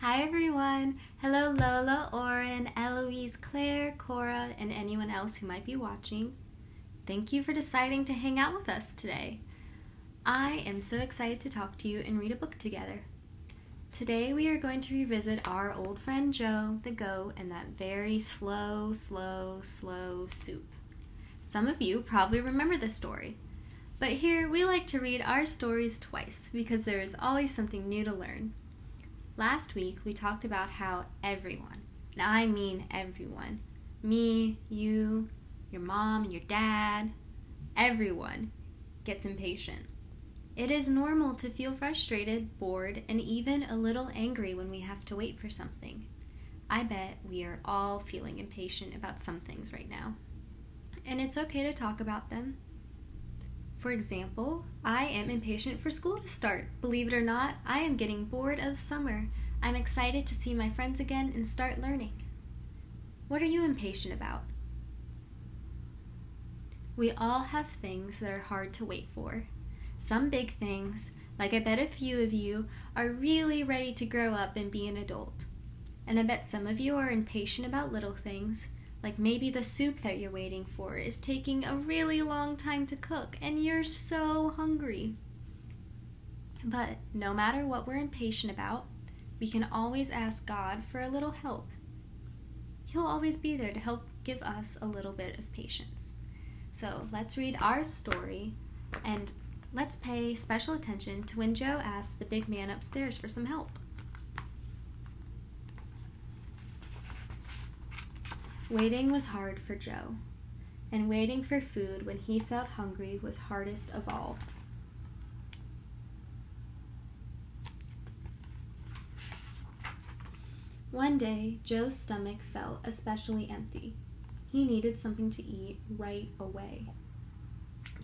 Hi everyone! Hello Lola, Oren, Eloise, Claire, Cora, and anyone else who might be watching. Thank you for deciding to hang out with us today. I am so excited to talk to you and read a book together. Today we are going to revisit our old friend Joe, the goat, and that very slow soup. Some of you probably remember this story, but here we like to read our stories twice because there is always something new to learn. Last week, we talked about how everyone, and I mean everyone, me, you, your mom, and your dad, everyone gets impatient. It is normal to feel frustrated, bored, and even a little angry when we have to wait for something. I bet we are all feeling impatient about some things right now. And it's okay to talk about them. For example, I am impatient for school to start. Believe it or not, I am getting bored of summer. I'm excited to see my friends again and start learning. What are you impatient about? We all have things that are hard to wait for. Some big things, like I bet a few of you, are really ready to grow up and be an adult. And I bet some of you are impatient about little things, like maybe the soup that you're waiting for is taking a really long time to cook and you're so hungry. But no matter what we're impatient about, we can always ask God for a little help. He'll always be there to help give us a little bit of patience. So let's read our story and let's pay special attention to when Joe asks the big man upstairs for some help. Waiting was hard for Joe, and waiting for food when he felt hungry was hardest of all. One day, Joe's stomach felt especially empty. He needed something to eat right away.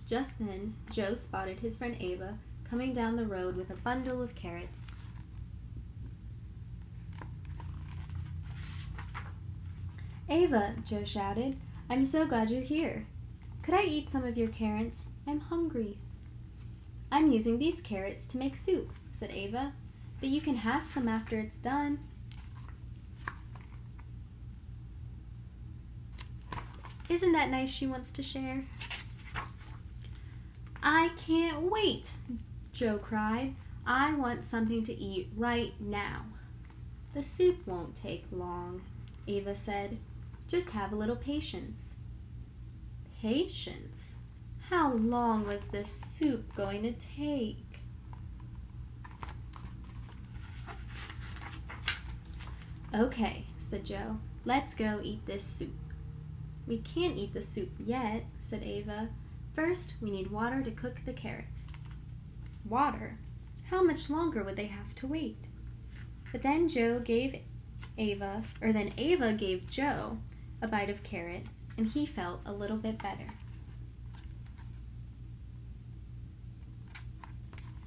Just then, Joe spotted his friend Ava coming down the road with a bundle of carrots. "Ava," Joe shouted, "I'm so glad you're here. Could I eat some of your carrots? I'm hungry." "I'm using these carrots to make soup," said Ava, "but you can have some after it's done." Isn't that nice she wants to share? "I can't wait," Joe cried. "I want something to eat right now." "The soup won't take long," Ava said. "Just have a little patience." Patience? How long was this soup going to take? "Okay," said Joe, "let's go eat this soup." "We can't eat the soup yet," said Ava. "First, we need water to cook the carrots." Water? How much longer would they have to wait? But then Ava gave Joe a bite of carrot, and he felt a little bit better.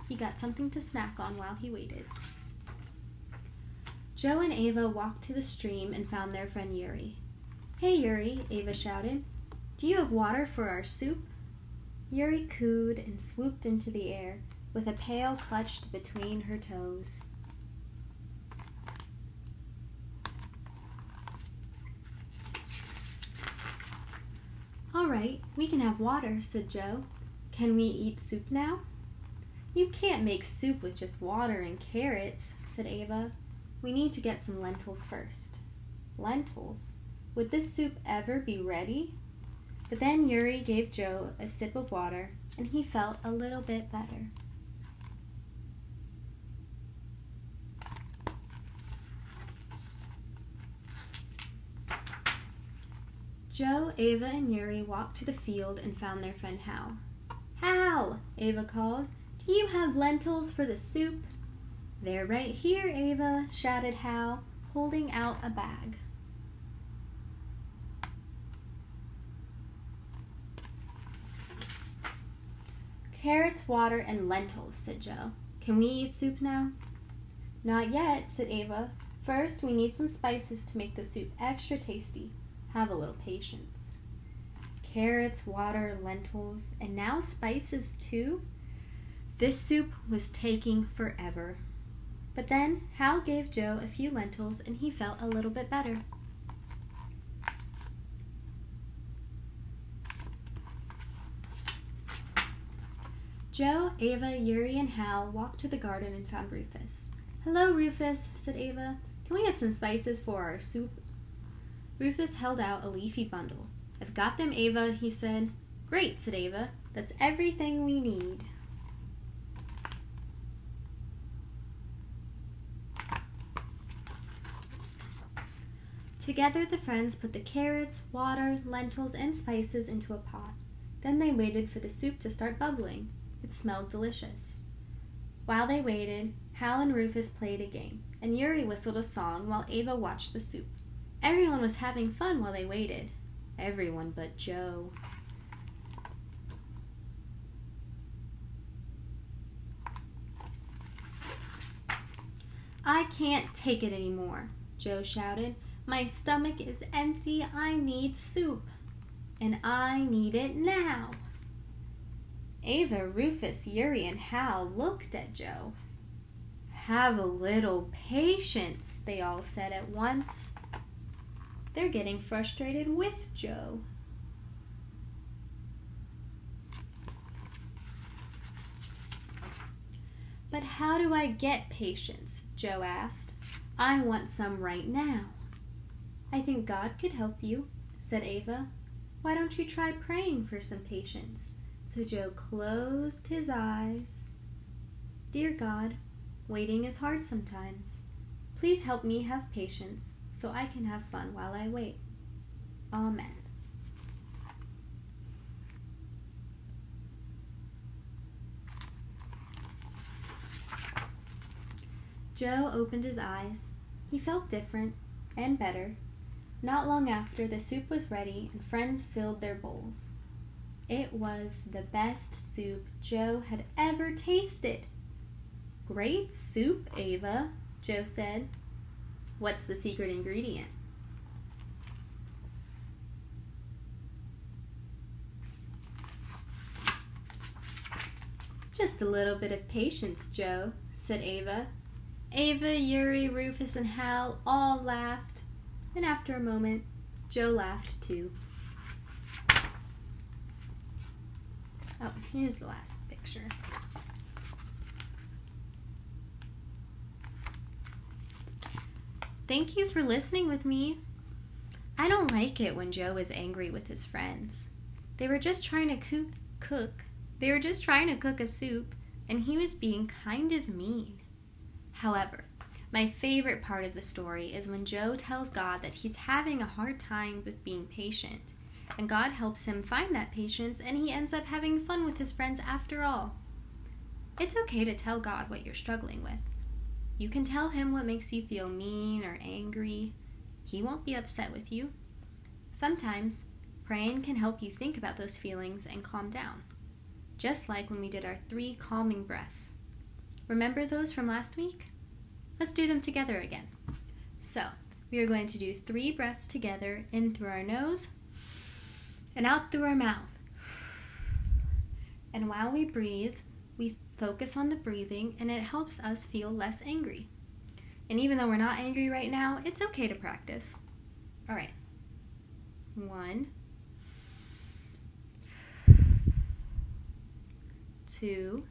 He got something to snack on while he waited. Joe and Ava walked to the stream and found their friend Yuri. "Hey Yuri," Ava shouted, "do you have water for our soup?" Yuri cooed and swooped into the air with a pail clutched between her toes. "All right, we can have water," said Joe. "Can we eat soup now?" "You can't make soup with just water and carrots," said Ava. "We need to get some lentils first." Lentils? Would this soup ever be ready? But then Yuri gave Joe a sip of water, and he felt a little bit better. Joe, Ava, and Yuri walked to the field and found their friend Hal. "Hal," Ava called, "do you have lentils for the soup?" "They're right here, Ava," shouted Hal, holding out a bag. "Carrots, water, and lentils," said Joe. "Can we eat soup now?" "Not yet," said Ava. "First, we need some spices to make the soup extra tasty. Have a little patience." Carrots, water, lentils, and now spices too? This soup was taking forever. But then Hal gave Joe a few lentils and he felt a little bit better. Joe, Ava, Yuri, and Hal walked to the garden and found Rufus. "Hello, Rufus," said Ava. "Can we have some spices for our soup?" Rufus held out a leafy bundle. "I've got them, Ava," he said. "Great," said Ava. "That's everything we need." Together the friends put the carrots, water, lentils, and spices into a pot. Then they waited for the soup to start bubbling. It smelled delicious. While they waited, Hal and Rufus played a game, and Yuri whistled a song while Ava watched the soup. Everyone was having fun while they waited. Everyone but Joe. "I can't take it anymore," Joe shouted. "My stomach is empty. I need soup. And I need it now." Ava, Rufus, Yuri, and Hal looked at Joe. "Have a little patience," they all said at once. They're getting frustrated with Joe. "But how do I get patience?" Joe asked. "I want some right now." "I think God could help you," said Ava. "Why don't you try praying for some patience?" So Joe closed his eyes. "Dear God, waiting is hard sometimes. Please help me have patience so I can have fun while I wait. Amen." Joe opened his eyes. He felt different and better. Not long after, the soup was ready and friends filled their bowls. It was the best soup Joe had ever tasted. "Great soup, Ava," Joe said. "What's the secret ingredient?" "Just a little bit of patience, Joe," said Ava. Ava, Yuri, Rufus, and Hal all laughed, and after a moment, Joe laughed too. Oh, here's the last picture. Thank you for listening with me. I don't like it when Joe is angry with his friends. They were just trying to cook. They were just trying to cook a soup, and he was being kind of mean. However, my favorite part of the story is when Joe tells God that he's having a hard time with being patient, and God helps him find that patience, and he ends up having fun with his friends after all. It's okay to tell God what you're struggling with. You can tell him what makes you feel mean or angry. He won't be upset with you. Sometimes, praying can help you think about those feelings and calm down, just like when we did our 3 calming breaths. Remember those from last week? Let's do them together again. So, we are going to do 3 breaths together, in through our nose and out through our mouth. And while we breathe, we focus on the breathing, and it helps us feel less angry. And even though we're not angry right now, it's okay to practice. All right. 1, 2,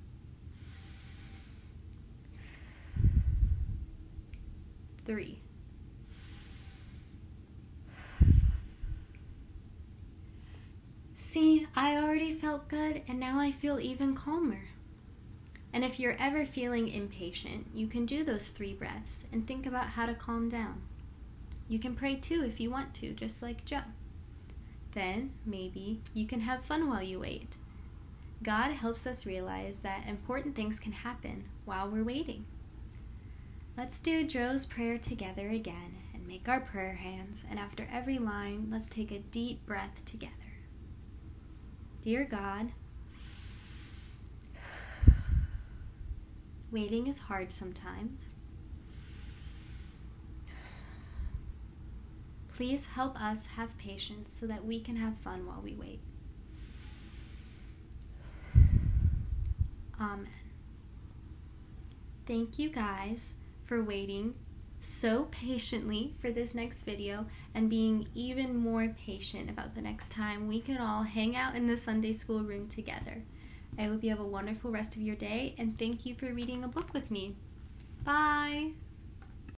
3. See, I already felt good, and now I feel even calmer. And if you're ever feeling impatient, you can do those 3 breaths and think about how to calm down. You can pray too if you want to, just like Joe. Then, maybe, you can have fun while you wait. God helps us realize that important things can happen while we're waiting. Let's do Joe's prayer together again and make our prayer hands, and after every line, let's take a deep breath together. Dear God, waiting is hard sometimes. Please help us have patience so that we can have fun while we wait. Amen. Thank you guys for waiting so patiently for this next video and being even more patient about the next time we can all hang out in the Sunday school room together. I hope you have a wonderful rest of your day, and thank you for reading a book with me. Bye!